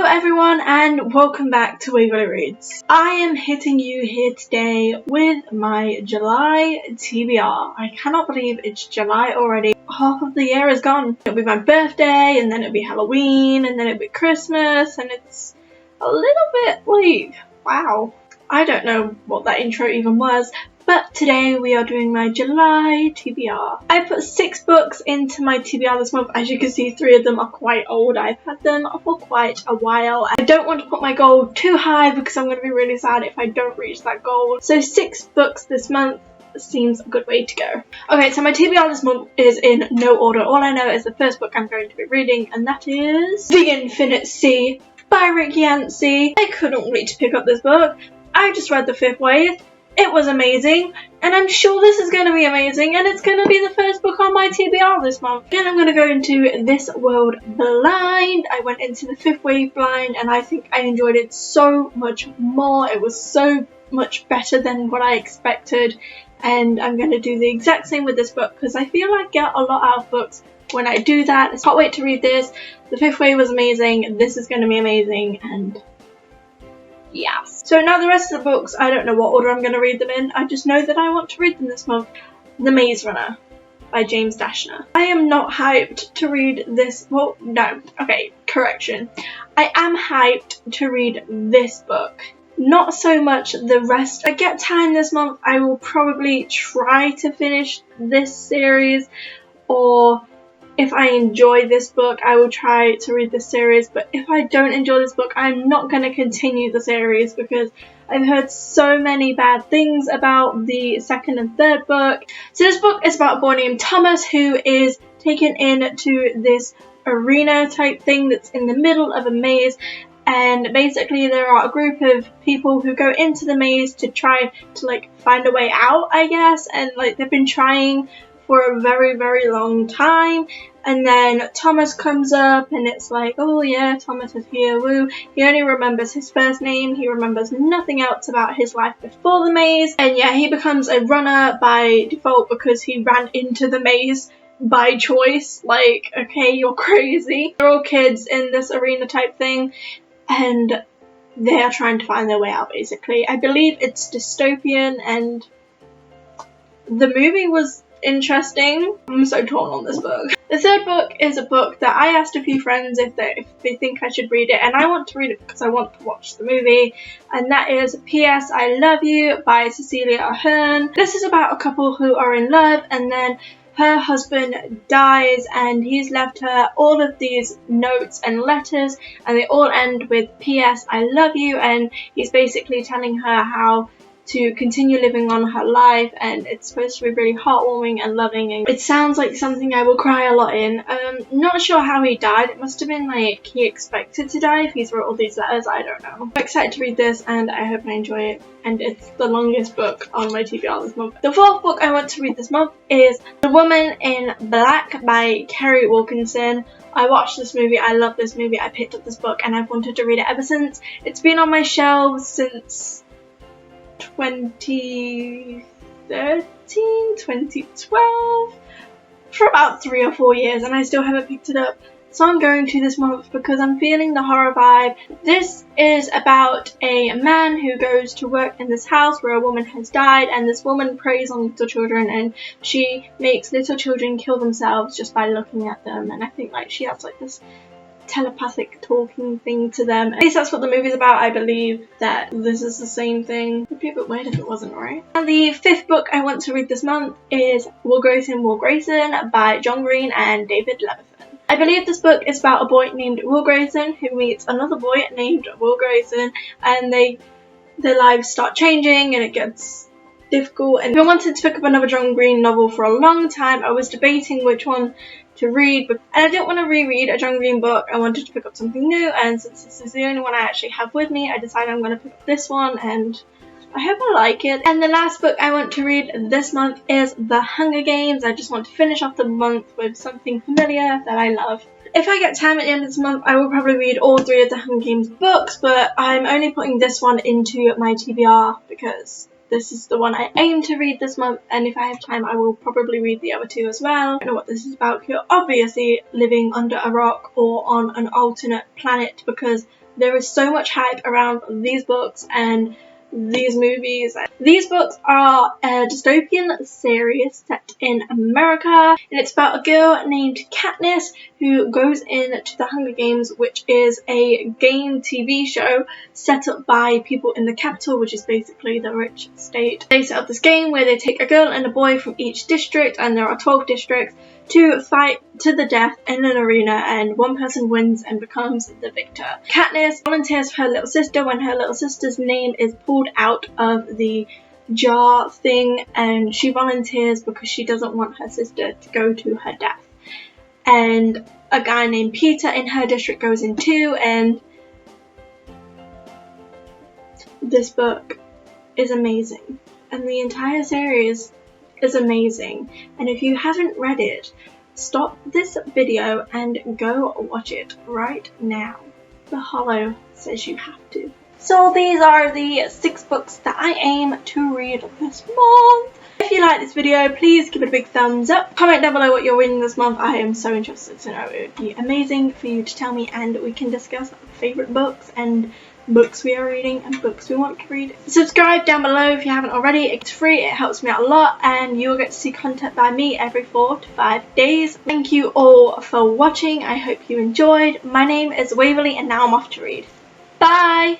Hello everyone and welcome back to WaverlyReads. I am hitting you here today with my July TBR. I cannot believe it's July already. Half of the year is gone. It'll be my birthday and then it'll be Halloween and then it'll be Christmas and it's a little bit like, wow. I don't know what that intro even was. But today we are doing my July TBR. I put 6 books into my TBR this month. As you can see, 3 of them are quite old. I've had them for quite a while. I don't want to put my goal too high because I'm going to be really sad if I don't reach that goal. So 6 books this month seems a good way to go. Okay, so my TBR this month is in no order. All I know is the first book I'm going to be reading, and that is The Infinite Sea by Rick Yancey. I couldn't wait to pick up this book. I just read The Fifth Wave. It was amazing, and I'm sure this is going to be amazing, and it's going to be the first book on my TBR this month. Then I'm going to go into This World blind. I went into The Fifth Wave blind, and I think I enjoyed it so much more. It was so much better than what I expected, and I'm going to do the exact same with this book because I feel I get a lot out of books when I do that. I can't wait to read this. The Fifth Wave was amazing. This is going to be amazing, and yes. So now the rest of the books, I don't know what order I'm going to read them in. I just know that I want to read them this month. The Maze Runner by James Dashner. I am not hyped to read this. Well, no. Okay, correction. I am hyped to read this book. Not so much the rest. If I get time this month, I will probably try to finish this series, or if I enjoy this book, I will try to read this series, but if I don't enjoy this book, I'm not going to continue the series because I've heard so many bad things about the second and third book. So this book is about a boy named Thomas who is taken into this arena type thing that's in the middle of a maze, and basically there are a group of people who go into the maze to try to find a way out, I guess, and they've been trying for a very, very long time. And then Thomas comes up and it's like, oh yeah, Thomas is here, woo. He only remembers his first name. He remembers nothing else about his life before the maze. And yeah, he becomes a runner by default because he ran into the maze by choice. Like, okay, you're crazy. They're all kids in this arena type thing, and they are trying to find their way out, basically. I believe it's dystopian, and the movie was interesting. I'm so torn on this book. The third book is a book that I asked a few friends if they think I should read it, and I want to read it because I want to watch the movie, and that is P.S. I Love You by Cecilia Ahern. This is about a couple who are in love, and then her husband dies and he's left her all of these notes and letters, and they all end with P.S. I love you, and he's basically telling her how to continue living on her life, and it's supposed to be really heartwarming and loving, and it sounds like something I will cry a lot in. Not sure how he died. It must have been like he expected to die if he's wrote all these letters. I don't know. I'm excited to read this and I hope I enjoy it, and it's the longest book on my TBR this month. The fourth book I want to read this month is The Woman in Black by Kerry Wilkinson. I watched this movie, I love this movie, I picked up this book and I've wanted to read it ever since. It's been on my shelves since 2013, 2012, for about 3 or 4 years, and I still haven't picked it up. So I'm going to this month because I'm feeling the horror vibe. This is about a man who goes to work in this house where a woman has died, and this woman preys on little children, and she makes little children kill themselves just by looking at them, and I think she has this telepathic talking thing to them. At least that's what the movie's about. I believe that this is the same thing. It'd be a bit weird if it wasn't, right? And the fifth book I want to read this month is Will Grayson by John Green and David Levithan. I believe this book is about a boy named Will Grayson who meets another boy named Will Grayson, and their lives start changing and it gets difficult. And I wanted to pick up another John Green novel for a long time. I was debating which one to read, and I didn't want to reread a John Green book. I wanted to pick up something new, and since this is the only one I actually have with me, I decided I'm going to pick up this one, and I hope I like it. And the last book I want to read this month is The Hunger Games. I just want to finish off the month with something familiar that I love. If I get time at the end of this month, I will probably read all 3 of the Hunger Games books, but I'm only putting this one into my TBR because this is the one I aim to read this month, and if I have time I will probably read the other two as well. I don't know what this is about. You're obviously living under a rock or on an alternate planet, because there is so much hype around these books and these movies. These books are a dystopian series set in America, and it's about a girl named Katniss who goes into the Hunger Games, which is a game TV show set up by people in the capital, which is basically the rich state. They set up this game where they take a girl and a boy from each district, and there are 12 districts, to fight to the death in an arena, and one person wins and becomes the victor. Katniss volunteers for her little sister when her little sister's name is pulled out of the jar thing, and she volunteers because she doesn't want her sister to go to her death. And a guy named Peter in her district goes in too, and this book is amazing, and the entire series is amazing. And if you haven't read it, stop this video and go watch it right now. The Hollow says you have to. So these are the 6 books that I aim to read this month. If you like this video, please give it a big thumbs up. Comment down below what you're reading this month. I am so interested to know. It would be amazing for you to tell me, and we can discuss favourite books and books we are reading and books we want to read. Subscribe down below if you haven't already. It's free, it helps me out a lot, and you'll get to see content by me every 4 to 5 days. Thank you all for watching. I hope you enjoyed. My name is Waverly, and now I'm off to read. Bye!